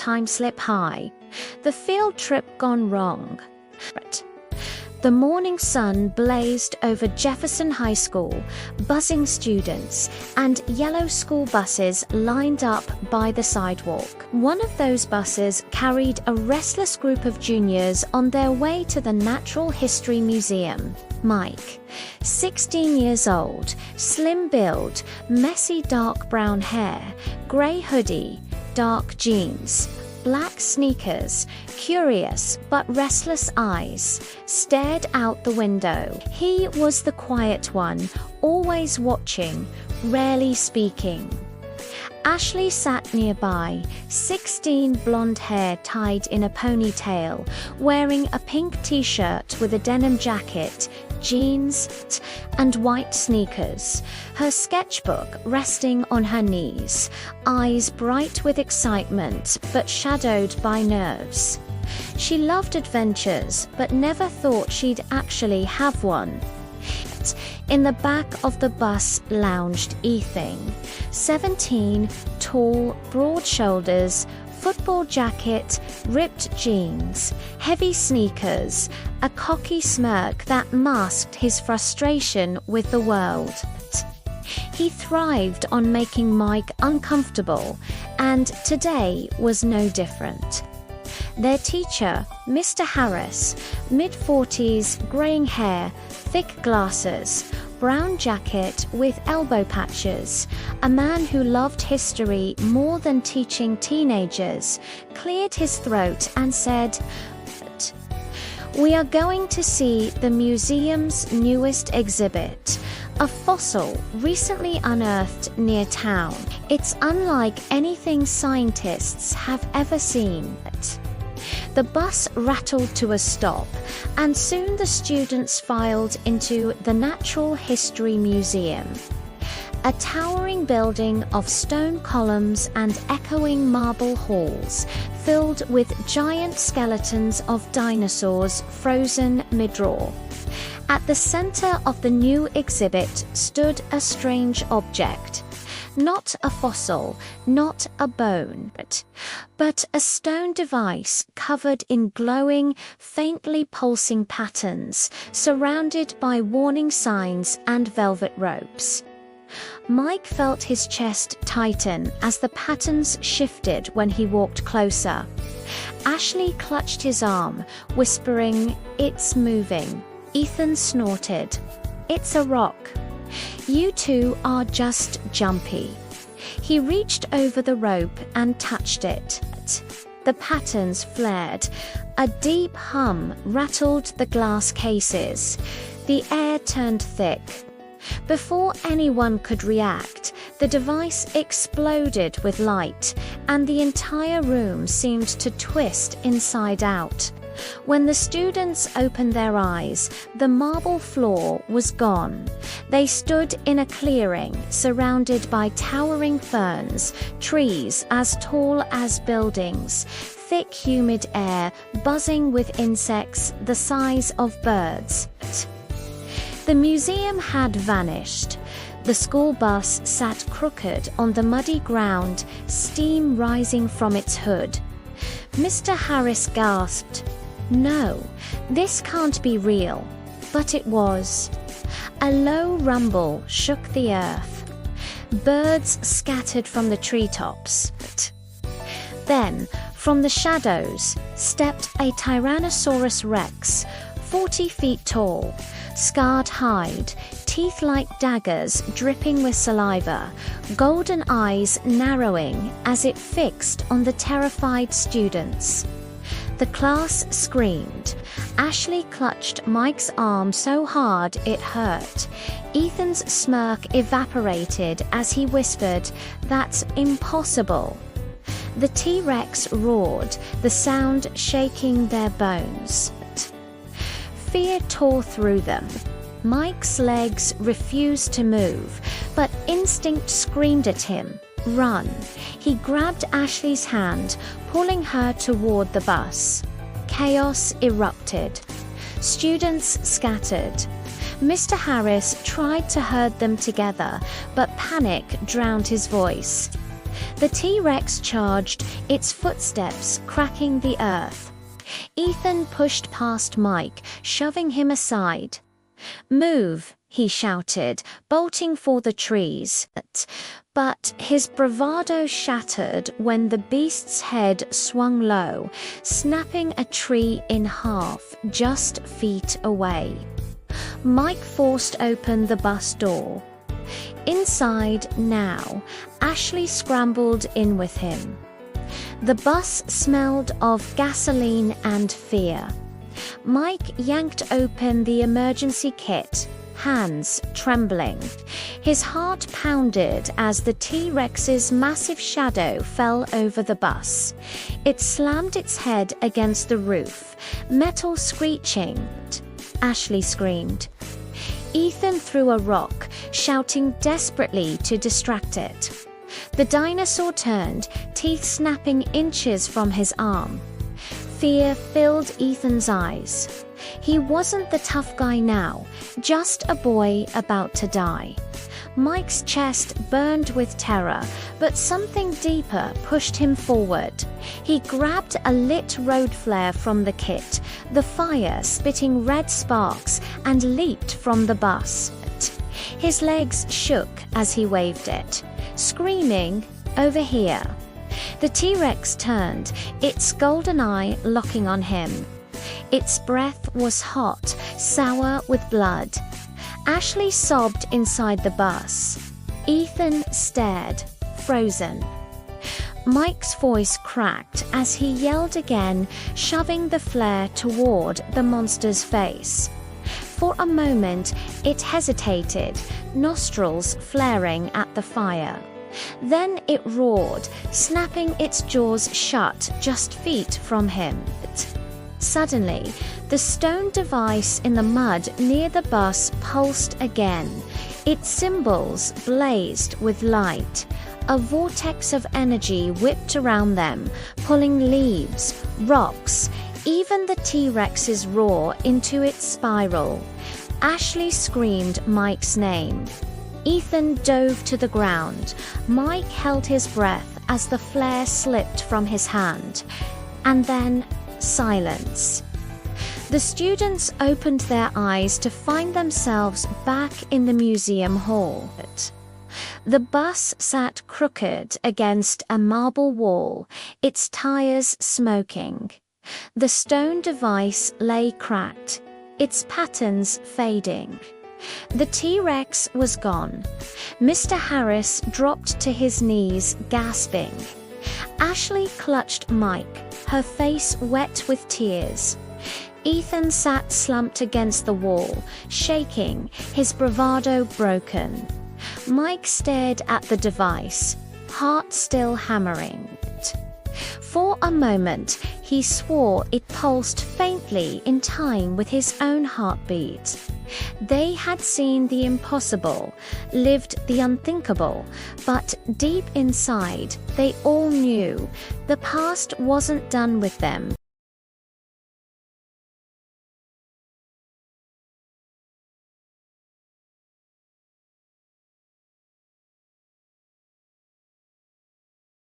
time slip high. The field trip gone wrong. The morning sun blazed over Jefferson High School, buzzing students, and yellow school buses lined up by the sidewalk. One of those buses carried a restless group of juniors on their way to the Natural History Museum. Mike, 16 years old, slim build, messy dark brown hair, grey hoodie, dark jeans, black sneakers, curious but restless eyes, stared out the window. He was the quiet one, always watching, rarely speaking. Ashely sat nearby, 16, blonde hair tied in a ponytail, wearing a pink t-shirt with a denim jacket, jeans, and white sneakers, her sketchbook resting on her knees, eyes bright with excitement but shadowed by nerves. She loved adventures but never thought she'd actually have one. In the back of the bus lounged Ethan, 17, tall, broad shoulders, football jacket, ripped jeans, heavy sneakers, a cocky smirk that masked his frustration with the world. He thrived on making Mike uncomfortable, and today was no different. Their teacher, Mr. Harris, mid-40s, greying hair, thick glasses, brown jacket with elbow patches, a man who loved history more than teaching teenagers, cleared his throat and said, "We are going to see the museum's newest exhibit, a fossil recently unearthed near town. It's unlike anything scientists have ever seen." The bus rattled to a stop, and soon the students filed into the Natural History Museum. A towering building of stone columns and echoing marble halls, filled with giant skeletons of dinosaurs frozen mid-roar. At the center of the new exhibit stood a strange object. Not a fossil, not a bone, but a stone device covered in glowing, faintly pulsing patterns, surrounded by warning signs and velvet ropes. Mike felt his chest tighten as the patterns shifted when he walked closer. Ashely clutched his arm, whispering, "It's moving." Ethan snorted, "It's a rock. You two are just jumpy." He reached over the rope and touched it. The patterns flared. A deep hum rattled the glass cases. The air turned thick. Before anyone could react, the device exploded with light, and the entire room seemed to twist inside out. When the students opened their eyes, the marble floor was gone. They stood in a clearing, surrounded by towering ferns, trees as tall as buildings, thick humid air buzzing with insects the size of birds. The museum had vanished. The school bus sat crooked on the muddy ground, steam rising from its hood. Mr. Harris gasped, "No, this can't be real." But it was. A low rumble shook the earth. Birds scattered from the treetops. Then, from the shadows, stepped a Tyrannosaurus rex, 40 feet tall, scarred hide, teeth like daggers dripping with saliva, golden eyes narrowing as it fixed on the terrified students. The class screamed. Ashely clutched Mike's arm so hard it hurt. Ethan's smirk evaporated as he whispered, "That's impossible." The T-Rex roared, the sound shaking their bones. Fear tore through them. Mike's legs refused to move, but instinct screamed at him, "Run." He grabbed Ashely's hand, pulling her toward the bus. Chaos erupted. Students scattered. Mr. Harris tried to herd them together, but panic drowned his voice. The T-Rex charged, its footsteps cracking the earth. Ethan pushed past Mike, shoving him aside. "Move," he shouted, bolting for the trees. But his bravado shattered when the beast's head swung low, snapping a tree in half just feet away. Mike forced open the bus door. Inside now, Ashely scrambled in with him. The bus smelled of gasoline and fear. Mike yanked open the emergency kit, hands trembling. His heart pounded as the T-Rex's massive shadow fell over the bus. It slammed its head against the roof, metal screeching. Ashely screamed. Ethan threw a rock, shouting desperately to distract it. The dinosaur turned, teeth snapping inches from his arm. Fear filled Ethan's eyes. He wasn't the tough guy now, just a boy about to die. Mike's chest burned with terror, but something deeper pushed him forward. He grabbed a lit road flare from the kit, the fire spitting red sparks, and leaped from the bus. His legs shook as he waved it, screaming, "Over here!" The T-Rex turned, its golden eye locking on him. Its breath was hot, sour with blood. Ashely sobbed inside the bus. Ethan stared, frozen. Mike's voice cracked as he yelled again, shoving the flare toward the monster's face. For a moment, it hesitated, nostrils flaring at the fire. Then it roared, snapping its jaws shut just feet from him. Suddenly, the stone device in the mud near the bus pulsed again. Its symbols blazed with light. A vortex of energy whipped around them, pulling leaves, rocks, even the T-Rex's roar into its spiral. Ashely screamed Mike's name. Ethan dove to the ground. Mike held his breath as the flare slipped from his hand. And then silence. The students opened their eyes to find themselves back in the museum hall. The bus sat crooked against a marble wall, its tires smoking. The stone device lay cracked, its patterns fading. The T-Rex was gone. Mr. Harris dropped to his knees, gasping. Ashely clutched Mike, her face wet with tears. Ethan sat slumped against the wall, shaking, his bravado broken. Mike stared at the device, heart still hammering. For a moment, he swore it pulsed faintly in time with his own heartbeat. They had seen the impossible, lived the unthinkable, but deep inside, they all knew the past wasn't done with them.